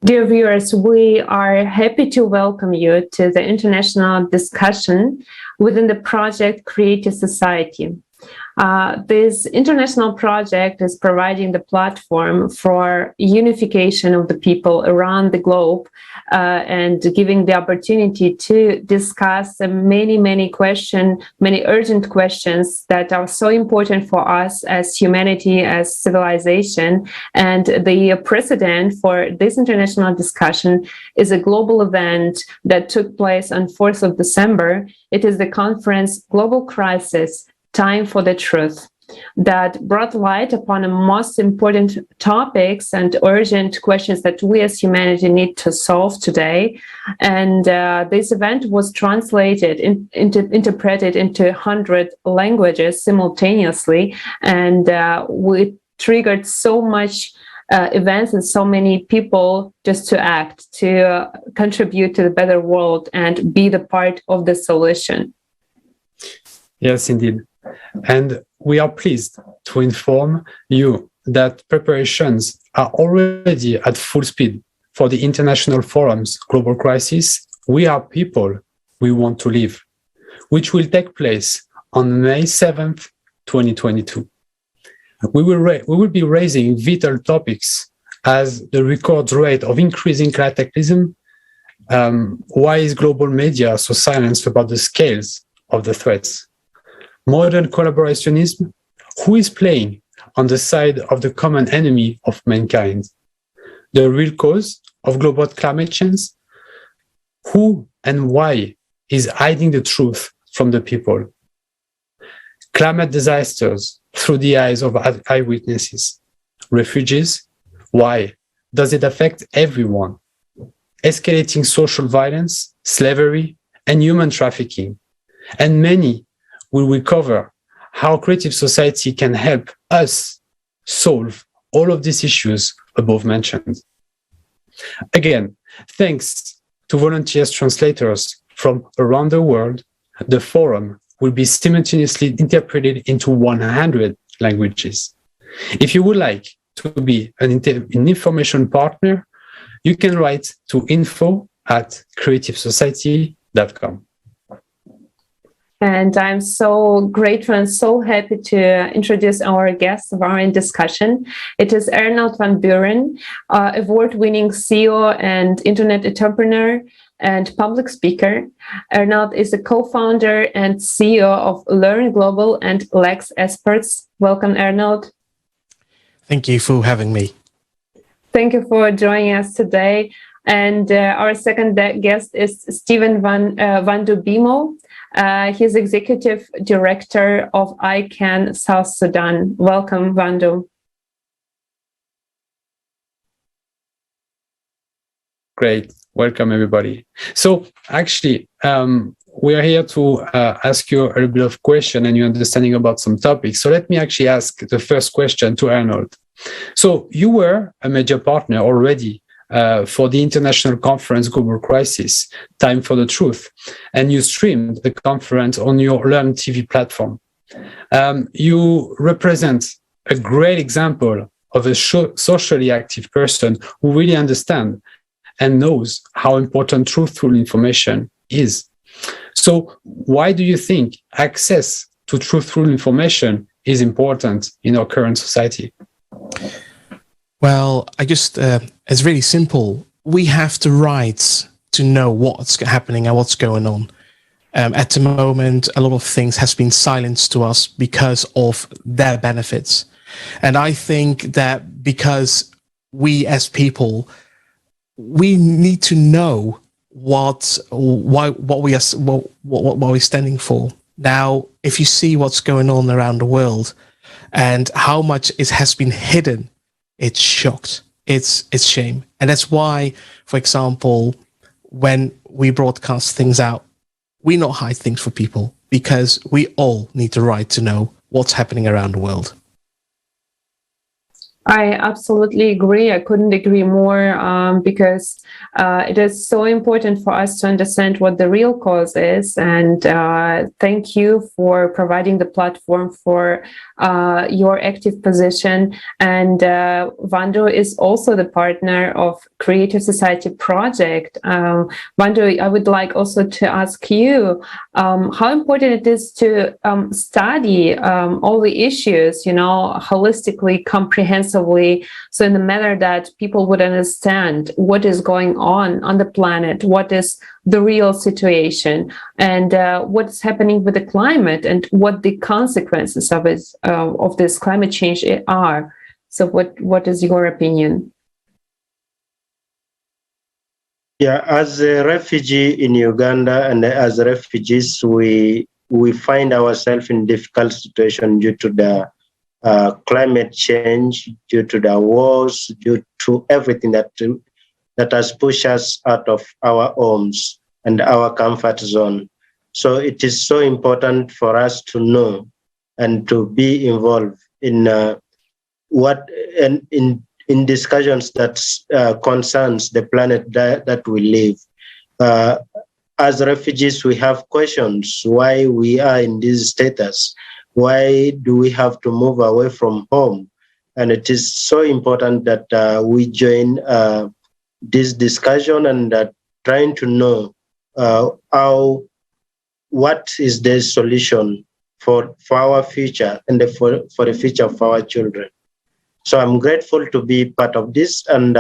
Dear viewers, we are happy to welcome you to the international discussion within the project Creative Society. This international project is providing the platform for unification of the people around the globe and giving the opportunity to discuss many urgent questions that are so important for us as humanity, as civilization. And the precedent for this international discussion is a global event that took place on 4th of December. It is the conference Global Crisis, Time for the Truth, that brought light upon the most important topics and urgent questions that we as humanity need to solve today. And this event was translated, interpreted into 100 languages simultaneously, and we triggered so much events and so many people just to act, to contribute to the better world and be the part of the solution. Yes, indeed. And we are pleased to inform you that preparations are already at full speed for the International Forum's Global Crisis, We Are People, We Want to Live, which will take place on May 7th, 2022. We will be raising vital topics as the record rate of increasing cataclysm. Why is global media so silenced about the scales of the threats? Modern collaborationism, who is playing on the side of the common enemy of mankind? The real cause of global climate change, who and why is hiding the truth from the people? Climate disasters through the eyes of eyewitnesses. Refugees, why does it affect everyone? Escalating social violence, slavery, and human trafficking. And many will we cover how creative society can help us solve all of these issues above mentioned. Again, thanks to volunteers translators from around the world, the forum will be simultaneously interpreted into 100 languages. If you would like to be an information partner, you can write to info@creativesociety.com. And I'm so grateful and so happy to introduce our guest of our discussion. It is Ernold van Bueren, award-winning CEO and internet entrepreneur and public speaker. Ernold is the co-founder and CEO of LERN Global and Lex Esports. Welcome, Ernold. Thank you for having me. Thank you for joining us today. And our second guest is Steven Wandu Bimo. He's Executive Director of ICANN South Sudan. Welcome, Wandu. Great. Welcome, everybody. So actually, we are here to ask you a little bit of question and your understanding about some topics. So let me actually ask the first question to Ernold. So you were a major partner already for the international conference Global Crisis, Time for the Truth, and you streamed the conference on your LERN TV platform. You represent a great example of a socially active person who really understands and knows how important truthful information is. So why do you think access to truthful information is important in our current society? Well, it's really simple. We have the right to know what's happening and what's going on. At the moment, a lot of things has been silenced to us because of their benefits. And I think that because we as people, we need to know what we're standing for. Now, if you see what's going on around the world and how much it has been hidden, it's shocked. It's shame. And that's why, for example, when we broadcast things out, we not hide things for people because we all need the right to know what's happening around the world. I absolutely agree. I couldn't agree more, because it is so important for us to understand what the real cause is. And thank you for providing the platform for your active position. And Wandu is also the partner of Creative Society Project. Wandu, I would like also to ask you how important it is to study all the issues, holistically, comprehensively, so in the manner that people would understand what is going on the planet, what is the real situation, and what's happening with the climate, and what the consequences of this climate change are. So what is your opinion? Yeah, as a refugee in Uganda and as refugees, we find ourselves in difficult situation due to the climate change, due to the wars, due to everything that has pushed us out of our homes and our comfort zone. So it is so important for us to know and to be involved in in discussions that concerns the planet that we live. As refugees, we have questions why we are in this status. Why do we have to move away from home? And it is so important that we join this discussion and trying to know what is the solution for our future and for the future of our children. So I'm grateful to be part of this, and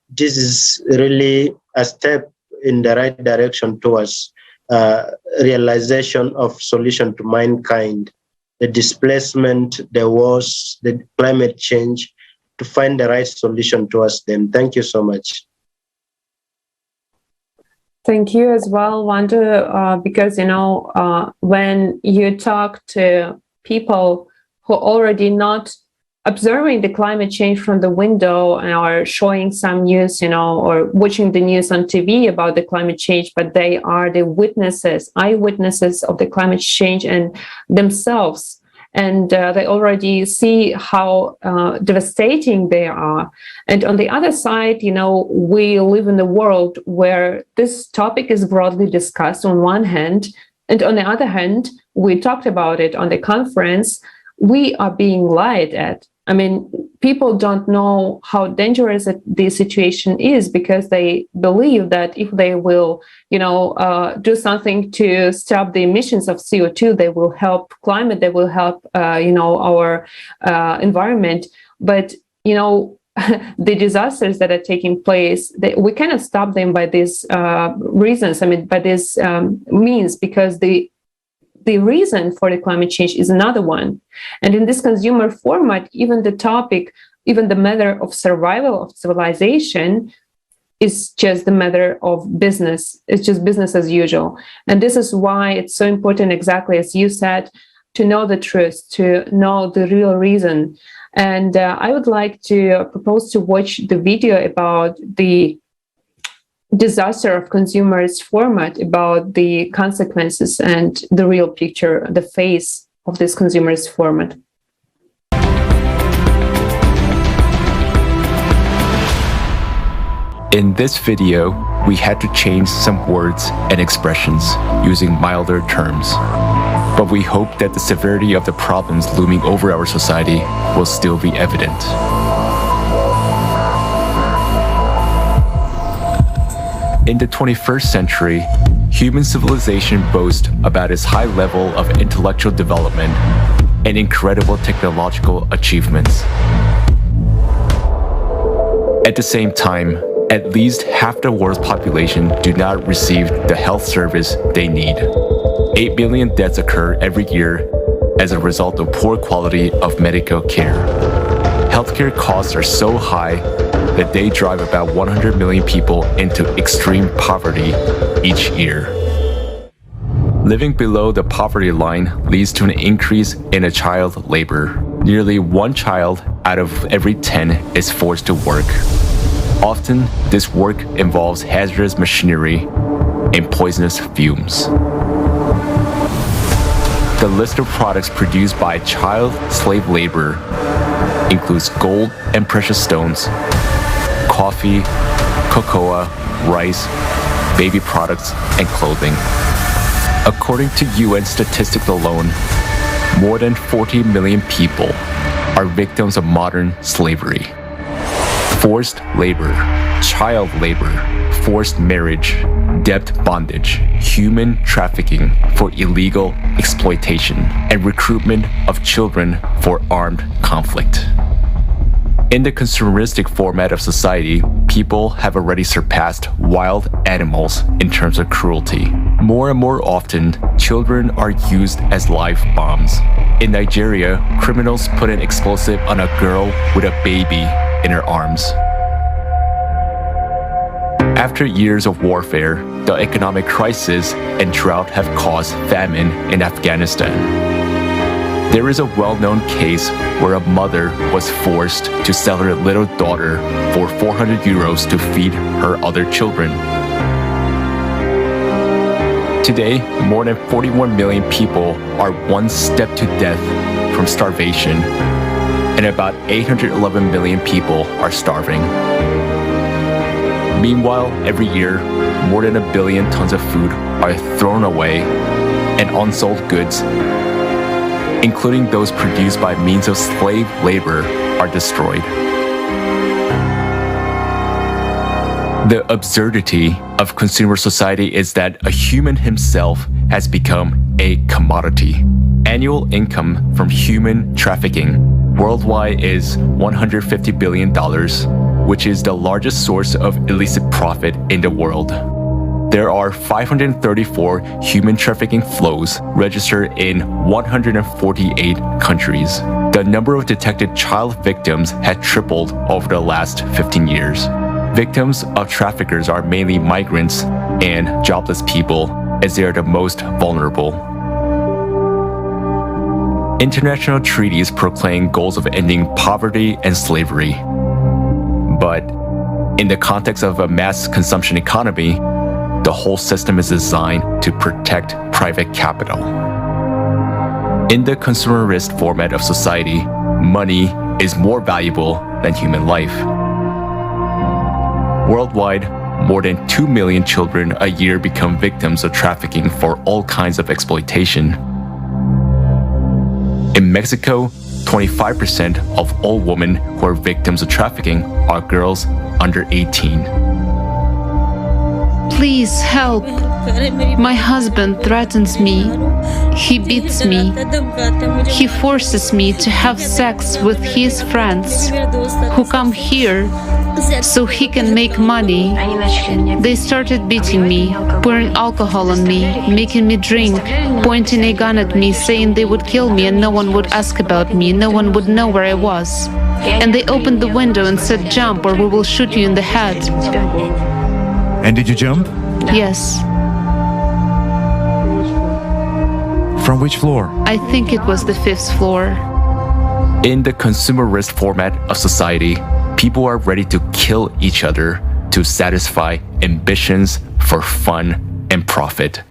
this is really a step in the right direction towards realization of solution to mankind, the displacement, the wars, the climate change, to find the right solution towards them. Thank you so much. Thank you as well, Wandu, because, when you talk to people who already not observing the climate change from the window or showing some news, or watching the news on TV about the climate change, but they are the eyewitnesses of the climate change and themselves. And they already see how devastating they are. And on the other side, we live in a world where this topic is broadly discussed on one hand, and on the other hand, we talked about it on the conference, we are being lied at. I mean, people don't know how dangerous the situation is, because they believe that if they will, do something to stop the emissions of CO2, they will help climate, they will help, our environment. But, the disasters that are taking place, we cannot stop them by these reasons. By this means, because the reason for the climate change is another one. And in this consumer format, even the matter of survival of civilization is just the matter of business. It's just business as usual. And this is why it's so important, exactly as you said, to know the truth, to know the real reason. And I would like to propose to watch the video about the disaster of consumerist format, about the consequences and the real picture, the face of this consumerist format. In this video, we had to change some words and expressions using milder terms. But we hope that the severity of the problems looming over our society will still be evident. In the 21st century, human civilization boasts about its high level of intellectual development and incredible technological achievements. At the same time, at least half the world's population do not receive the health service they need. 8 billion deaths occur every year as a result of poor quality of medical care. Healthcare costs are so high that they drive about 100 million people into extreme poverty each year. Living below the poverty line leads to an increase in child labor. Nearly 1 child out of every 10 is forced to work. Often, this work involves hazardous machinery and poisonous fumes. The list of products produced by child slave labor includes gold and precious stones, coffee, cocoa, rice, baby products, and clothing. According to UN statistics alone, more than 40 million people are victims of modern slavery. Forced labor, child labor, forced marriage, debt bondage, human trafficking for illegal exploitation, and recruitment of children for armed conflict. In the consumeristic format of society, people have already surpassed wild animals in terms of cruelty. More and more often, children are used as live bombs. In Nigeria, criminals put an explosive on a girl with a baby in her arms. After years of warfare, the economic crisis and drought have caused famine in Afghanistan. There is a well-known case where a mother was forced to sell her little daughter for 400 euros to feed her other children. Today, more than 41 million people are one step to death from starvation, and about 811 million people are starving. Meanwhile, every year, more than 1 billion tons of food are thrown away, and unsold goods, including those produced by means of slave labor, are destroyed. The absurdity of consumer society is that a human himself has become a commodity. Annual income from human trafficking worldwide is $150 billion, which is the largest source of illicit profit in the world. There are 534 human trafficking flows registered in 148 countries. The number of detected child victims had tripled over the last 15 years. Victims of traffickers are mainly migrants and jobless people, as they are the most vulnerable. International treaties proclaim goals of ending poverty and slavery. But in the context of a mass consumption economy, the whole system is designed to protect private capital. In the consumerist format of society, money is more valuable than human life. Worldwide, more than 2 million children a year become victims of trafficking for all kinds of exploitation. In Mexico, 25% of all women who are victims of trafficking are girls under 18. Please help. My husband threatens me. He beats me. He forces me to have sex with his friends who come here so he can make money. They started beating me, pouring alcohol on me, making me drink, pointing a gun at me, saying they would kill me and no one would ask about me, no one would know where I was. And they opened the window and said, "Jump or we will shoot you in the head." And did you jump? Yes. From which floor? I think it was the 5th floor. In the consumerist format of society, people are ready to kill each other to satisfy ambitions for fun and profit.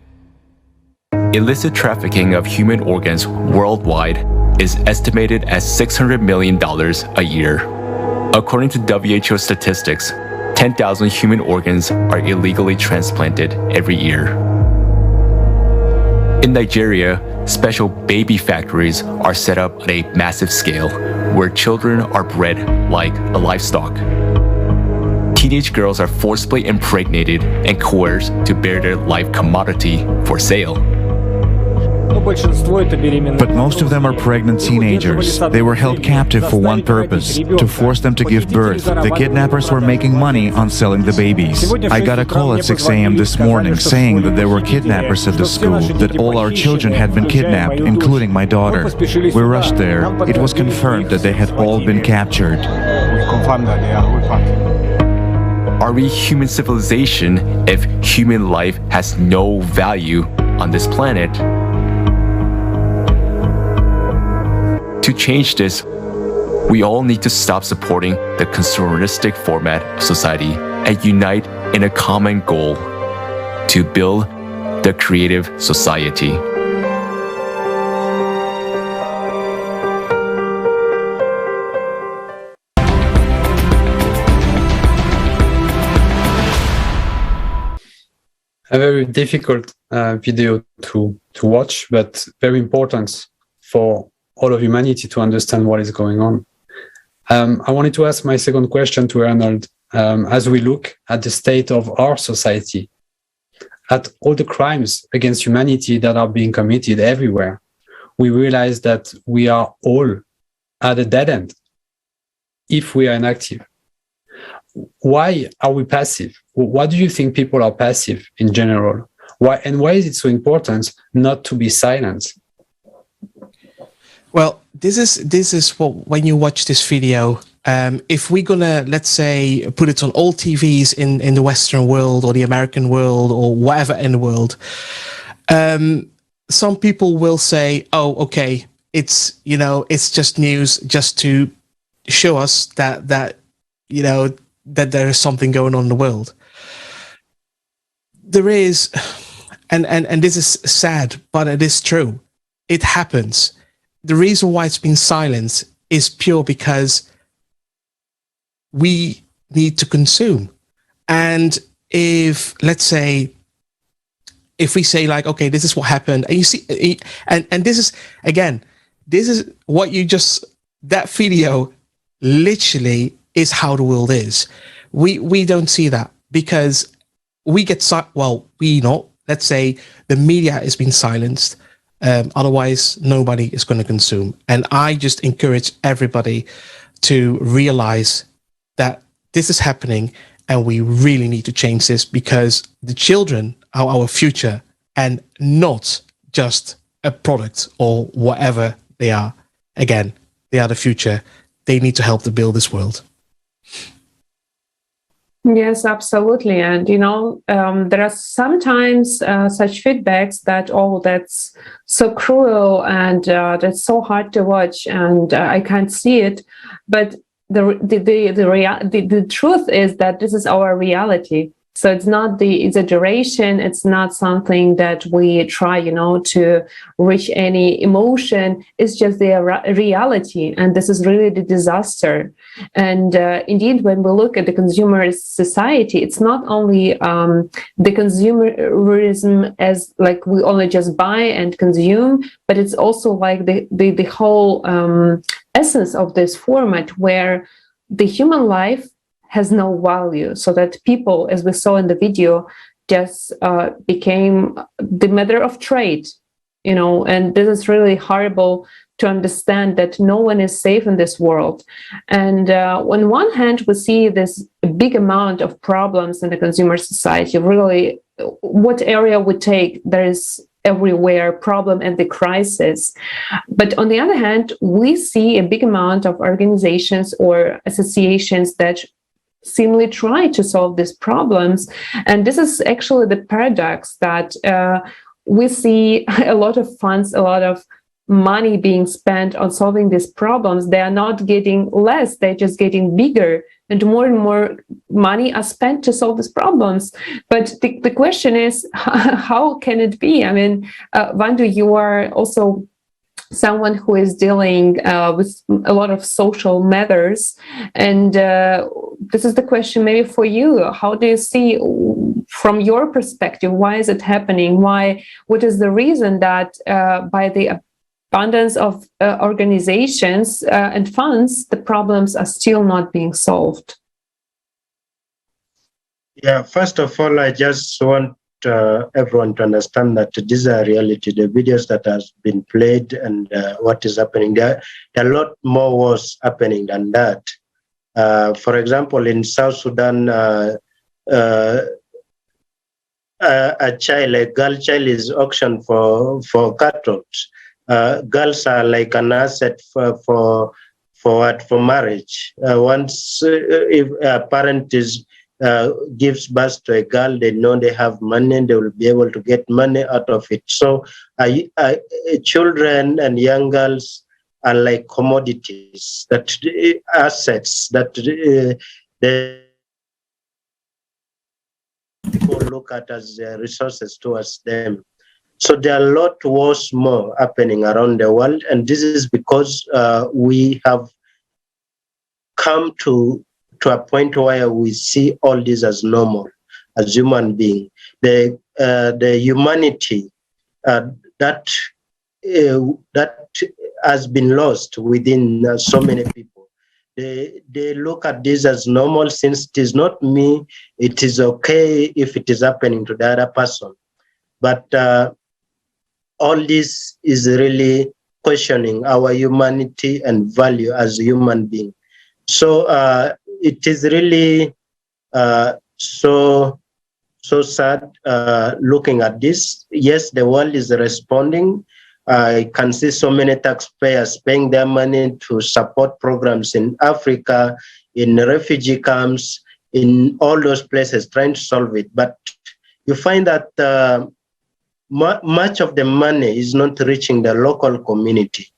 Illicit trafficking of human organs worldwide is estimated at $600 million a year. According to WHO statistics, 10,000 human organs are illegally transplanted every year. In Nigeria, special baby factories are set up on a massive scale, where children are bred like a livestock. Teenage girls are forcibly impregnated and coerced to bear their life commodity for sale. But most of them are pregnant teenagers. They were held captive for one purpose, to force them to give birth. The kidnappers were making money on selling the babies. I got a call at 6 a.m. this morning saying that there were kidnappers at the school, that all our children had been kidnapped, including my daughter. We rushed there. It was confirmed that they had all been captured. Are we human civilization if human life has no value on this planet? To change this, we all need to stop supporting the consumeristic format of society and unite in a common goal to build the creative society. a very difficult video to watch, but very important for all of humanity to understand what is going on. I wanted to ask my second question to Ernold. As we look at the state of our society, at all the crimes against humanity that are being committed everywhere, we realize that we are all at a dead end if we are inactive. Why are we passive? Why do you think people are passive in general? Why is it so important not to be silent? Well, this is what, when you watch this video, if we're gonna, let's say, put it on all TVs in the Western world or the American world or whatever in the world, some people will say, "Oh, okay, it's just news, just to show us that that there is something going on in the world." There is, and this is sad, but it is true. It happens. The reason why it's been silenced is pure because we need to consume. And if, let's say, if we say like, okay, this is what happened, and you see, and this is, again, this is what you just, that video literally is how the world is. We don't see that because we get, let's say the media has been silenced. Otherwise, nobody is going to consume. And I just encourage everybody to realize that this is happening and we really need to change this because the children are our future and not just a product or whatever they are. Again, they are the future. They need to help to build this world. Yes, absolutely. And, there are sometimes such feedbacks that, oh, that's so cruel and that's so hard to watch and I can't see it. But the truth is that this is our reality. So it's not the exaggeration. It's not something that we try, to reach any emotion. It's just the reality. And this is really the disaster. And indeed, when we look at the consumerist society, it's not only the consumerism as like we only just buy and consume, but it's also like the whole essence of this format where the human life has no value, so that people, as we saw in the video, just became the matter of trade, and this is really horrible to understand that no one is safe in this world. And on one hand, we see this big amount of problems in the consumer society. Really, what area we take, there is everywhere problem and the crisis. But on the other hand, we see a big amount of organizations or associations that seemingly try to solve these problems. And this is actually the paradox that we see a lot of funds, a lot of money being spent on solving these problems. They are not getting less, they're just getting bigger, and more money are spent to solve these problems. But the question is, how can it be? I mean, Wandu, you are also someone who is dealing with a lot of social matters. And this is the question maybe for you. How do you see, from your perspective, why is it happening? What is the reason that by the abundance of organizations and funds, the problems are still not being solved? Yeah, first of all, I just want everyone to understand that this is a reality. The videos that has been played and what is happening there are a lot more wars happening than that. For example, in South Sudan, a girl child is auctioned for cattle. Girls are like an asset for marriage. Once if a parent gives birth to a girl, they know they have money and they will be able to get money out of it. So children and young girls are like commodities, assets that the people look at as resources towards them. So there are a lot wars more happening around the world, and this is because we have come to a point where we see all this as normal. as human being, the humanity that has been lost within so many people. They look at this as normal, since it is not me. It is okay if it is happening to the other person, but all this is really questioning our humanity and value as a human being. So it is really so sad looking at this. Yes, the world is responding. I can see so many taxpayers paying their money to support programs in Africa, in refugee camps, in all those places, trying to solve it. But you find that much of the money is not reaching the local community.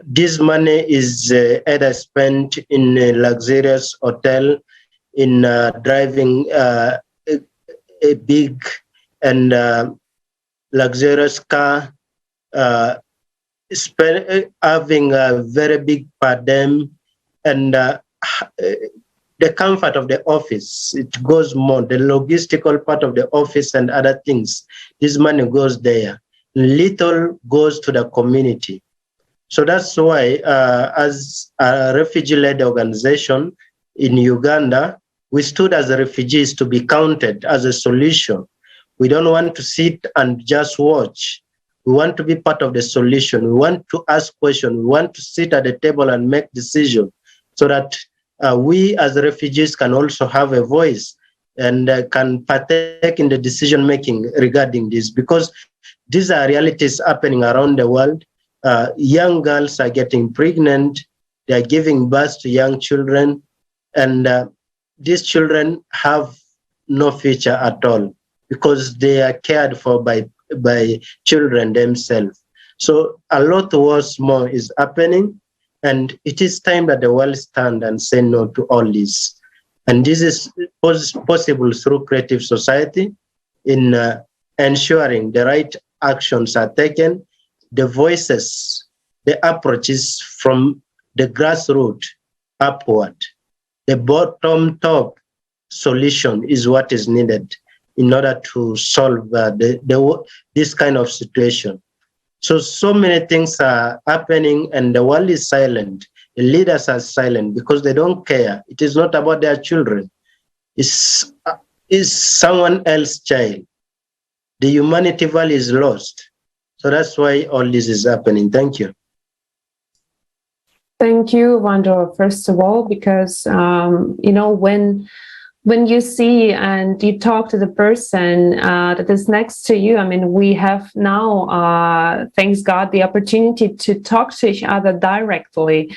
This money is either spent in a luxurious hotel, in driving a big and luxurious car, having a very big per diem, and the comfort of the office. It goes more, the logistical part of the office and other things. This money goes there. Little goes to the community. So that's why, as a refugee-led organization in Uganda, we stood as refugees to be counted as a solution. We don't want to sit and just watch. We want to be part of the solution. We want to ask questions. We want to sit at the table and make decisions, so that we as refugees can also have a voice and can partake in the decision-making regarding this, because these are realities happening around the world. Young girls are getting pregnant. They are giving birth to young children, and these children have no future at all, because they are cared for by children themselves. So a lot more is happening, and it is time that the world stand and say no to all this. And this is possible through creative society, in ensuring the right actions are taken, the voices, the approaches from the grassroots upward. The bottom-top solution is what is needed in order to solve this kind of situation. So many things are happening, and the world is silent. The leaders are silent because they don't care. It is not about their children. It's someone else's child. The humanity value is lost. So that's why all this is happening. Thank you. Thank you, Wandu, first of all, because, when you see and you talk to the person that is next to you, I mean, we have now, thanks God, the opportunity to talk to each other directly.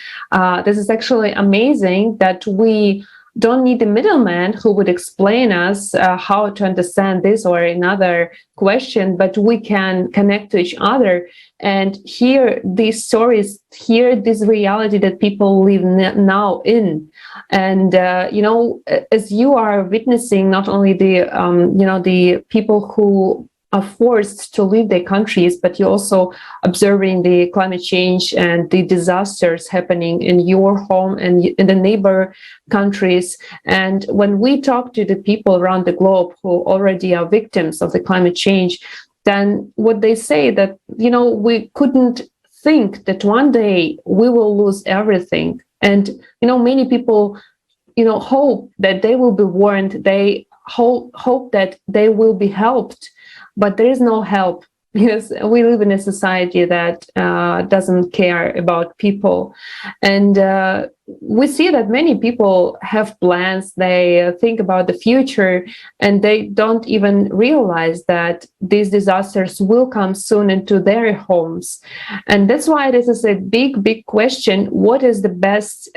This is actually amazing that we don't need a middleman who would explain us how to understand this or another question, but we can connect to each other and hear these stories, hear this reality that people live now in. And, as you are witnessing not only the people who are forced to leave their countries, but you're also observing the climate change and the disasters happening in your home and in the neighbor countries. And when we talk to the people around the globe who already are victims of the climate change, then what they say that, we couldn't think that one day we will lose everything. And, many people, hope that they will be warned. They hope that they will be helped. But there is no help, because we live in a society that doesn't care about people. And we see that many people have plans, they think about the future, and they don't even realize that these disasters will come soon into their homes. And that's why this is a big, big question. What is the best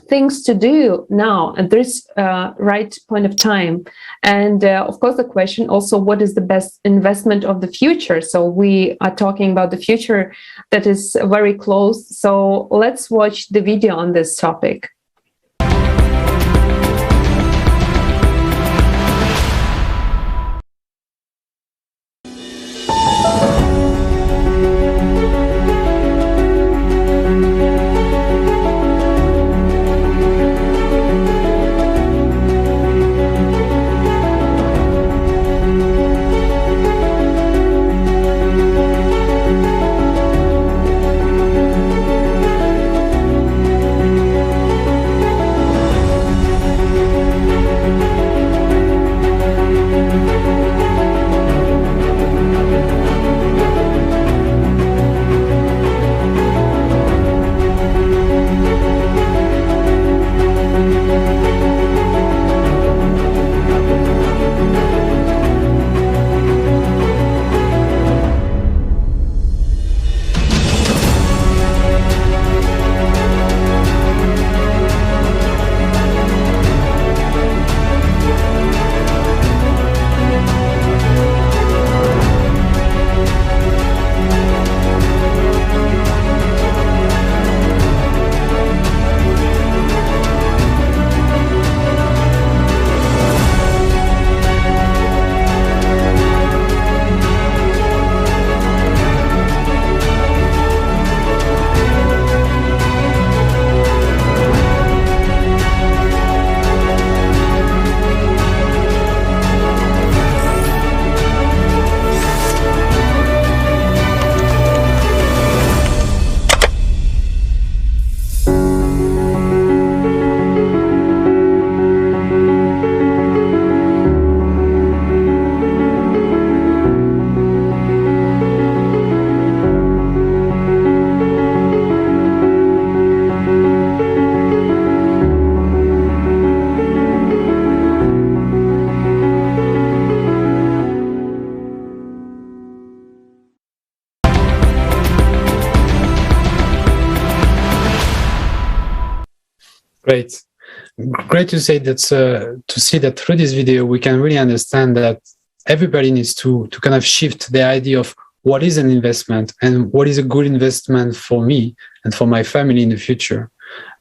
things to do now at this right point of time? And of course, the question also, what is the best investment of the future? So we are talking about the future that is very close. So let's watch the video on this topic. Great. Great to say that, to see that through this video, we can really understand that everybody needs to kind of shift the idea of what is an investment and what is a good investment for me and for my family in the future.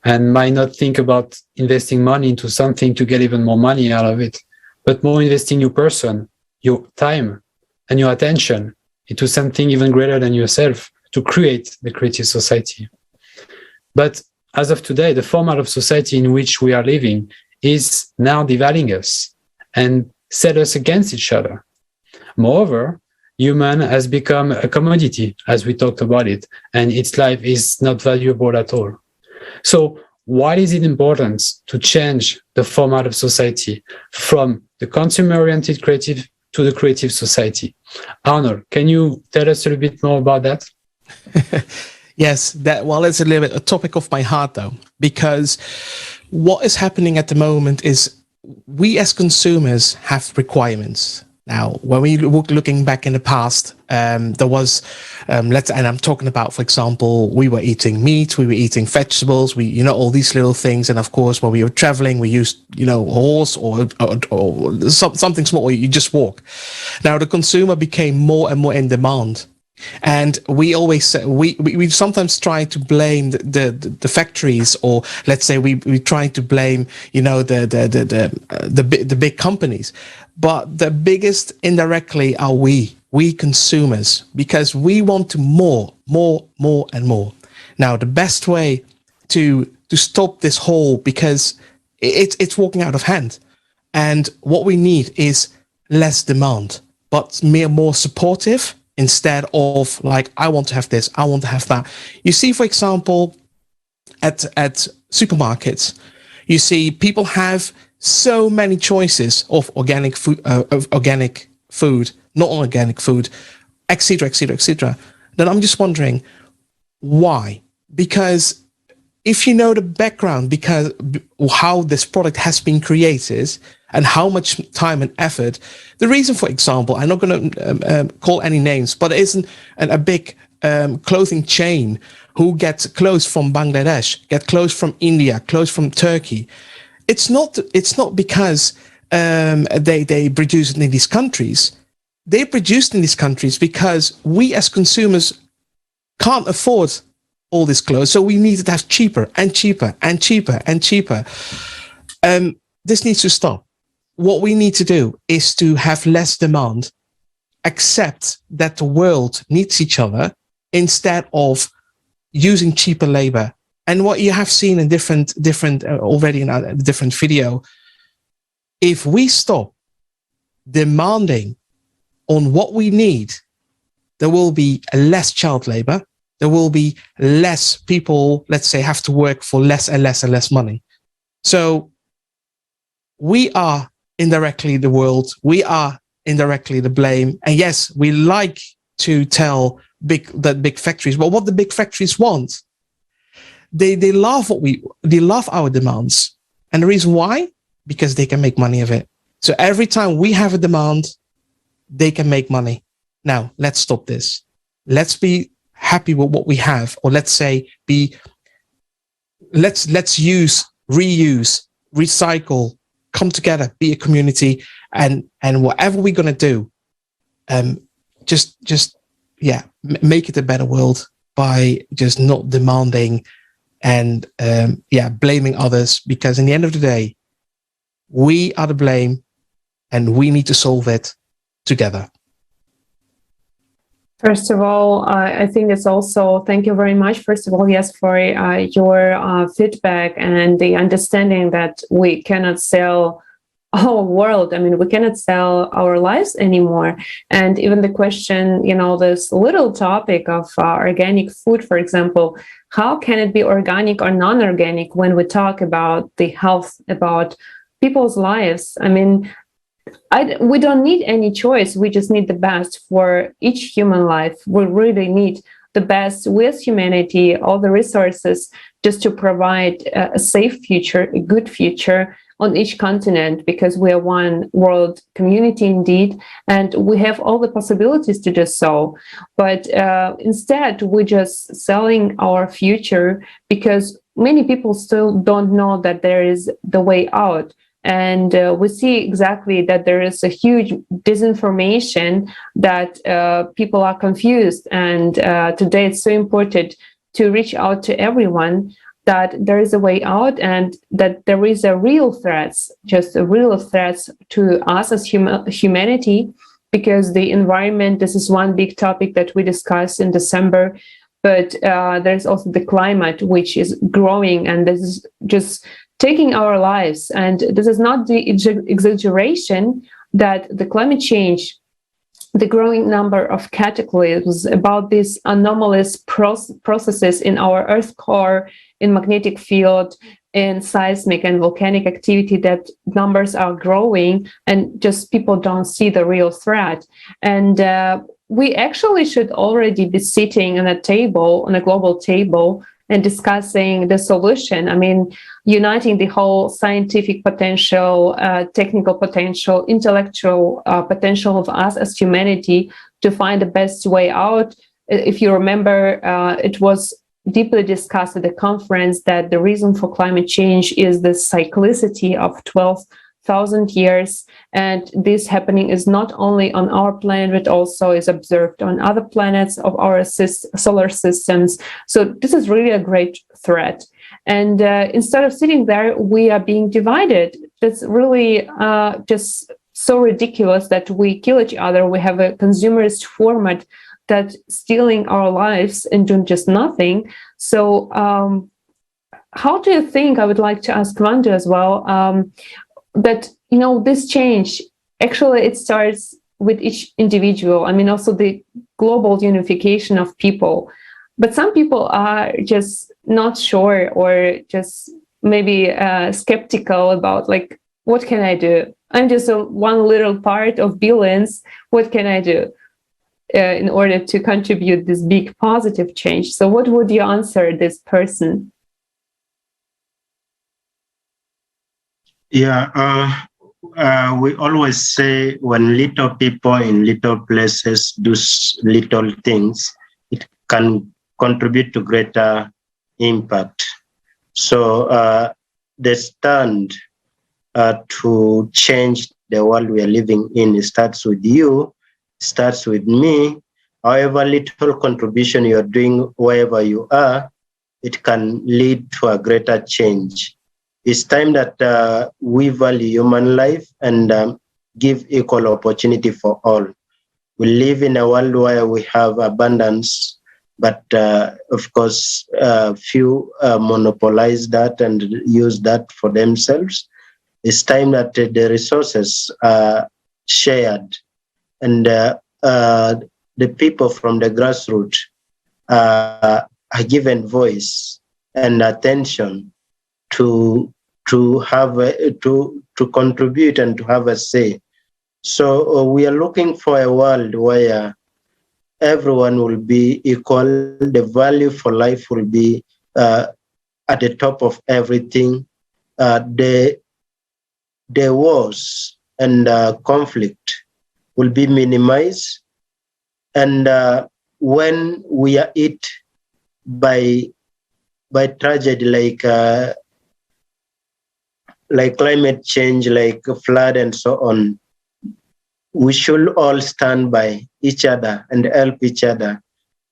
And might not think about investing money into something to get even more money out of it, but more investing your person, your time, and your attention into something even greater than yourself to create the creative society. But as of today, the format of society in which we are living is now dividing us and set us against each other. Moreover, human has become a commodity, as we talked about it, and its life is not valuable at all. So why is it important to change the format of society from the consumer-oriented creative to the creative society? Arnold, can you tell us a little bit more about that? Yes, it's a little bit a topic of my heart, though, because what is happening at the moment is we as consumers have requirements. Now, when we looking back in the past, there was, and I'm talking about, for example, we were eating meat, we were eating vegetables, all these little things. And of course, when we were traveling, we used, a horse or something small, or you just walk. Now, the consumer became more and more in demand. And we always say, we sometimes try to blame the factories, or let's say we try to blame the big companies, but the biggest indirectly are we consumers, because we want to more and more. Now the best way to stop this whole, because it's walking out of hand, and what we need is less demand, but more supportive. Instead of like, I want to have this, I want to have that. You see, for example, at supermarkets, you see people have so many choices of organic food, not organic food, etc., etc., etc. Then I'm just wondering why? Because if you know the background, because how this product has been created and how much time and effort, the reason, for example, I'm not going to call any names, but it isn't a big clothing chain who gets clothes from Bangladesh, get clothes from India, clothes from Turkey. It's not because they produce it in these countries. They produced in these countries because we as consumers can't afford all these clothes, so we need to have cheaper and cheaper and cheaper and cheaper. This needs to stop. What we need to do is to have less demand, accept that the world needs each other instead of using cheaper labor. And what you have seen in different already in a different video, if we stop demanding on what we need, there will be less child labor. There will be less people, let's say, have to work for less and less and less money. So we are indirectly the world. We are indirectly the blame. And yes, we like to tell big factories, but what the big factories want, they love our demands. And the reason why? Because they can make money of it. So every time we have a demand, they can make money. Now, let's stop this. Let's be happy with what we have, or let's say let's use, reuse, recycle, come together, be a community, and whatever we're gonna do, make it a better world by just not demanding and blaming others, because in the end of the day, we are to blame and we need to solve it together. First of all, I think it's also, thank you very much, first of all, yes, for your feedback and the understanding that we cannot sell our world. I mean, we cannot sell our lives anymore. And even the question, this little topic of organic food, for example, how can it be organic or non-organic when we talk about the health, about people's lives? I mean, we don't need any choice. We just need the best for each human life. We really need the best with humanity, all the resources, just to provide a safe future, a good future, on each continent, because we are one world community indeed, and we have all the possibilities to do so. But instead, we're just selling our future because many people still don't know that there is the way out. And we see exactly that there is a huge disinformation, that people are confused. And today it's so important to reach out to everyone that there is a way out, and that there is a real threats, just a real threats to us as humanity, because the environment, this is one big topic that we discussed in December, but there's also the climate, which is growing, and this is just taking our lives. And this is not the exaggeration that the climate change, the growing number of cataclysms, about these anomalous processes in our Earth core, in magnetic field, in seismic and volcanic activity, that numbers are growing, and just people don't see the real threat. And we actually should already be sitting on a table, on a global table, and discussing the solution. I mean, uniting the whole scientific potential, technical potential, intellectual potential of us as humanity to find the best way out. If you remember, it was deeply discussed at the conference that the reason for climate change is the cyclicity of 12,000 years. And this happening is not only on our planet, but also is observed on other planets of our solar systems. So this is really a great threat. And instead of sitting there, we are being divided. That's really just so ridiculous that we kill each other. We have a consumerist format that's stealing our lives and doing just nothing. So how do you think, I would like to ask Wandu as well, that, you know, this change, actually it starts with each individual. I mean, also the global unification of people. But some people are just not sure, or just maybe skeptical about, like, what can I do? I'm just one little part of billions. What can I do in order to contribute this big positive change? So what would you answer this person? Yeah, we always say when little people in little places do little things, it can contribute to greater impact. So the stand to change the world we are living in, it starts with you, starts with me. However little contribution you're doing wherever you are, it can lead to a greater change. It's time that we value human life and give equal opportunity for all. We live in a world where we have abundance, but of course, few monopolize that and use that for themselves. It's time that the resources are shared, and the people from the grassroots are given voice and attention to have to contribute and to have a say. So we are looking for a world where everyone will be equal. The value for life will be at the top of everything. The wars and conflict will be minimized. And when we are hit by tragedy like climate change, like flood and so on, we should all stand by each other and help each other.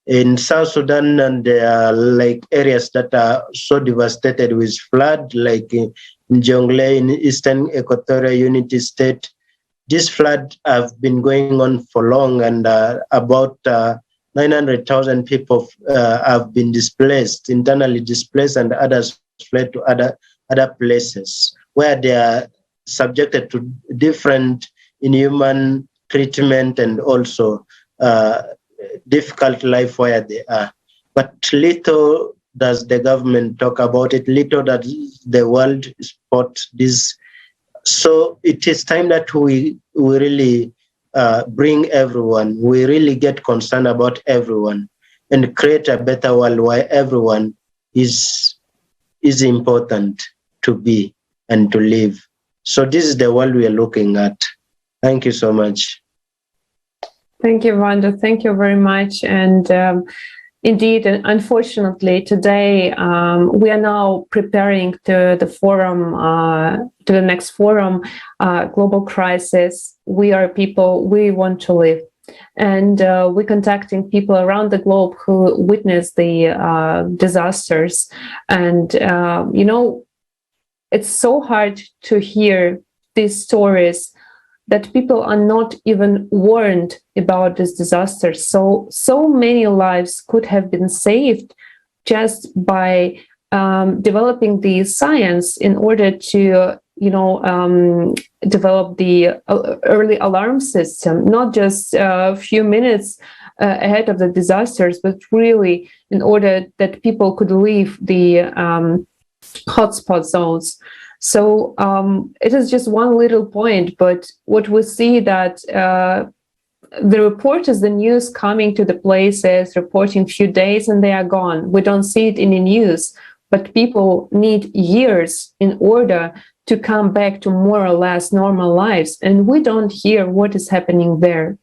In South Sudan, and there are like areas that are so devastated with flood, like in Jonglei, in Eastern Equatorial Unity State. This flood have been going on for long, and about 900,000 people have been displaced, internally displaced, and others fled to other places where they are subjected to different inhuman treatment and also difficult life where they are. But little does the government talk about it, little does the world support this. So it is time that we really bring everyone, we really get concerned about everyone and create a better world where everyone is important to be and to live. So this is the world we are looking at. Thank you so much. Thank you, Wandu. Thank you very much. And indeed, unfortunately, today we are now preparing to the forum, to the next forum, global crisis. We are people, we want to live. And we're contacting people around the globe who witnessed the disasters. And, it's so hard to hear these stories that people are not even warned about this disaster. So many lives could have been saved just by developing the science in order to, develop the early alarm system, not just a few minutes ahead of the disasters, but really in order that people could leave the hotspot zones. So it is just one little point, but what we see that the reporters, the news coming to the places, reporting few days and they are gone. We don't see it in the news, but people need years in order to come back to more or less normal lives. And we don't hear what is happening there.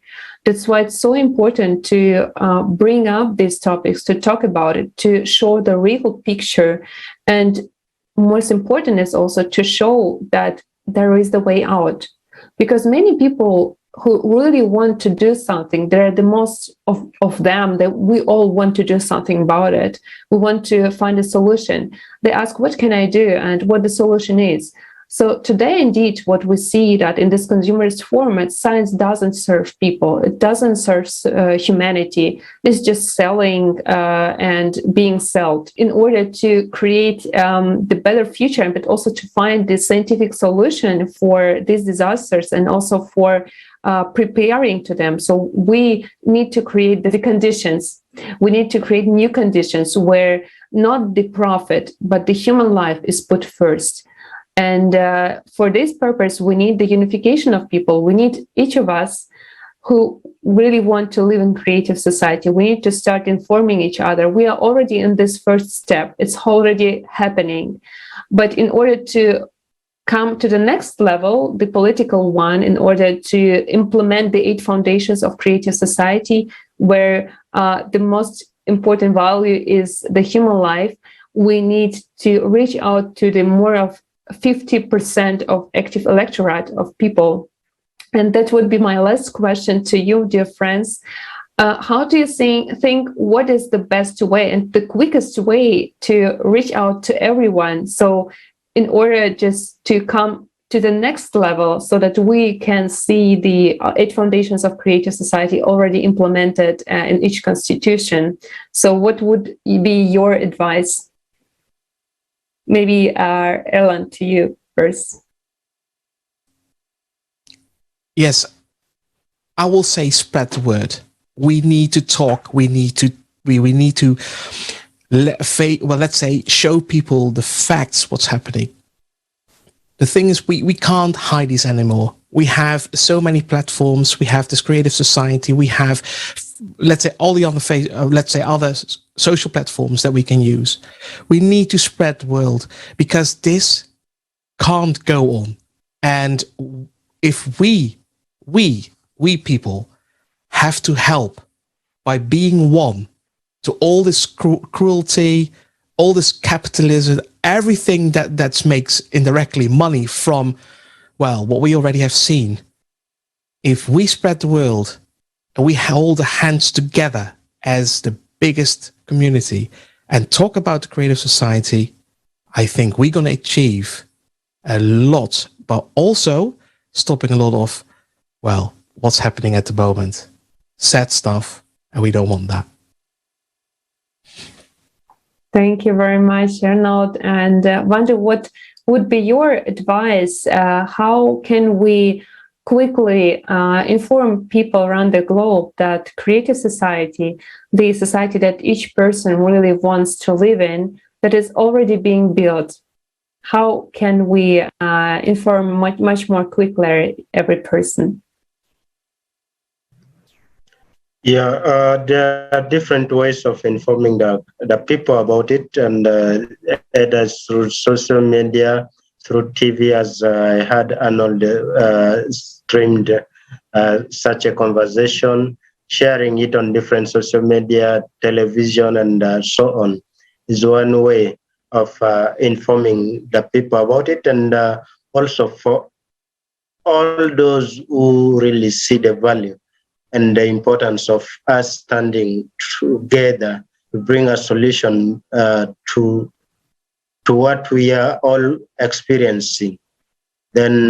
That's why it's so important to bring up these topics, to talk about it, to show the real picture. And most important is also to show that there is the way out. Because many people who really want to do something, there are the most of them that we all want to do something about it. We want to find a solution. They ask, what can I do? And what the solution is. So today, indeed, what we see that in this consumerist format, science doesn't serve people. It doesn't serve humanity. It's just selling and being sold in order to create the better future, but also to find the scientific solution for these disasters and also for preparing to them. So we need to create the conditions. We need to create new conditions where not the profit, but the human life is put first. And for this purpose, we need the unification of people. We need each of us who really want to live in creative society. We need to start informing each other. We are already in this first step. It's already happening. But in order to come to the next level, the political one, in order to implement the 8 foundations of creative society, where the most important value is the human life, we need to reach out to the more of 50% of active electorate of people. And that would be my last question to you, dear friends. How do you think what is the best way and the quickest way to reach out to everyone? So in order just to come to the next level so that we can see the 8 foundations of creative society already implemented in each constitution. So what would be your advice? Maybe Erland, to you first. Yes, I will say spread the word. We need to talk. We need to let's say show people the facts, what's happening. The thing is, we can't hide this anymore. We have so many platforms. We have this creative society. We have, let's say, all the other other social platforms that we can use. We need to spread the word because this can't go on. And if we people have to help by being one to all this cruelty, all this capitalism, everything that makes indirectly money from, well, what we already have seen. If we spread the word and we hold the hands together as the biggest community and talk about the creative society, I think we're going to achieve a lot, but also stopping a lot of, well, what's happening at the moment. Sad stuff, and we don't want that. Thank you very much, Ernold. And Wandu, what would be your advice? How can we quickly inform people around the globe that creative society, the society that each person really wants to live in, that is already being built? How can we inform much more quickly every person? Yeah, there are different ways of informing the people about it, and either through social media, through TV, as I had Arnold streamed such a conversation, sharing it on different social media, television, and so on, is one way of informing the people about it, and also for all those who really see the value and the importance of us standing together to bring a solution to what we are all experiencing, then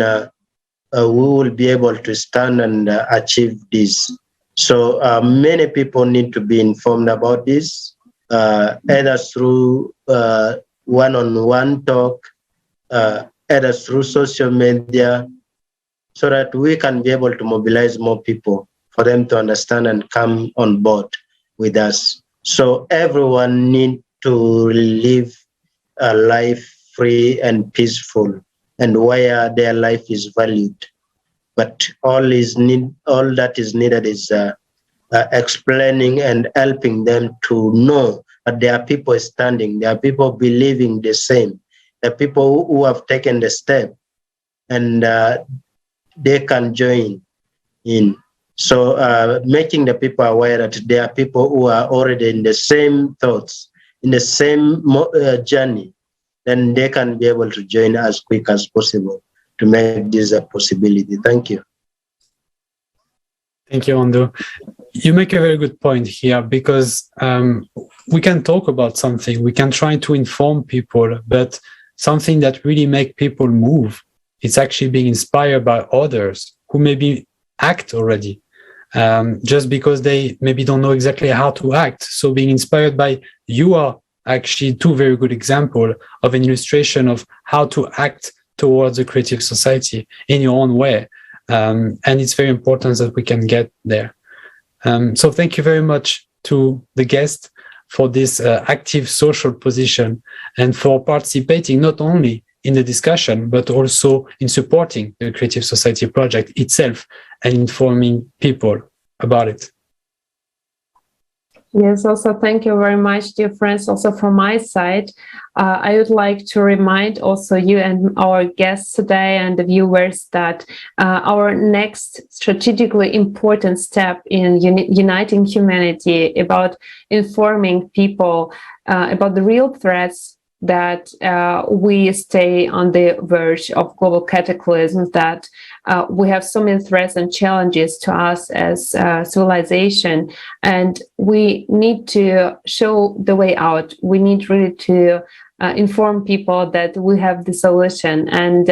we will be able to stand and achieve this. So many people need to be informed about this, either through one-on-one talk, either through social media, so that we can be able to mobilize more people for them to understand and come on board with us. So everyone needs to live a life free and peaceful, and where their life is valued. But all that is needed is explaining and helping them to know that there are people standing, there are people believing the same, there are people who have taken the step, and they can join in. So making the people aware that there are people who are already in the same thoughts, in the same journey, then they can be able to join as quick as possible to make this a possibility. Thank you. Thank you, Wandu. You make a very good point here, because we can talk about something, we can try to inform people, but something that really make people move, it's actually being inspired by others who maybe act already, just because they maybe don't know exactly how to act. So being inspired by you are actually two very good examples of an illustration of how to act towards a creative society in your own way. And it's very important that we can get there. So thank you very much to the guest for this active social position and for participating not only in the discussion, but also in supporting the Creative Society project itself and informing people about it. Yes, also thank you very much, dear friends. Also from my side, I would like to remind also you and our guests today and the viewers that our next strategically important step in uniting humanity, about informing people about the real threats that we stay on the verge of global cataclysms, that we have so many threats and challenges to us as civilization, and we need to show the way out. We need really to inform people that we have the solution. And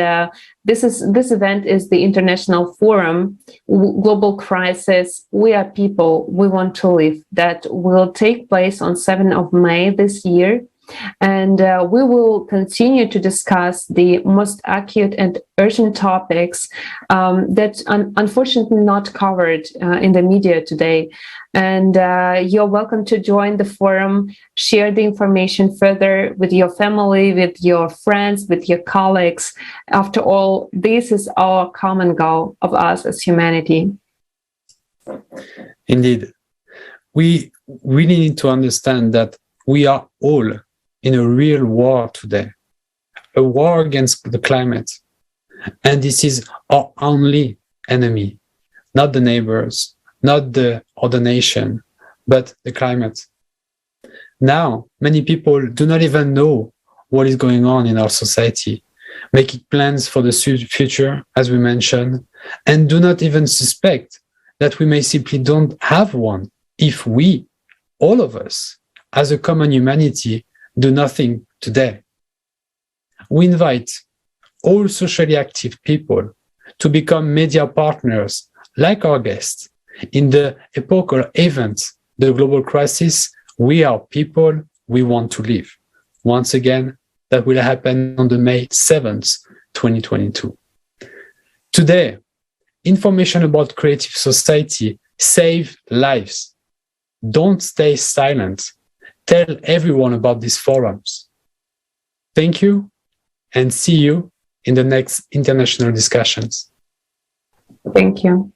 this event is the International Forum, Global Crisis, We Are People, We Want to Live, that will take place on 7th of May this year. And we will continue to discuss the most acute and urgent topics that unfortunately not covered in the media today. And you're welcome to join the forum, share the information further with your family, with your friends, with your colleagues. After all, this is our common goal of us as humanity. Indeed. We really need to understand that we are all in a real war today, a war against the climate. And this is our only enemy, not the neighbors, not the other nation, but the climate. Now, many people do not even know what is going on in our society, making plans for the future, as we mentioned, and do not even suspect that we may simply don't have one if we, all of us, as a common humanity, do nothing today. We invite all socially active people to become media partners like our guest in the epochal event, the global crisis, We Are People, We Want to Live. Once again, that will happen on the May 7th, 2022. Today, information about Creative Society save lives. Don't stay silent. Tell everyone about these forums. Thank you, and see you in the next international discussions. Thank you.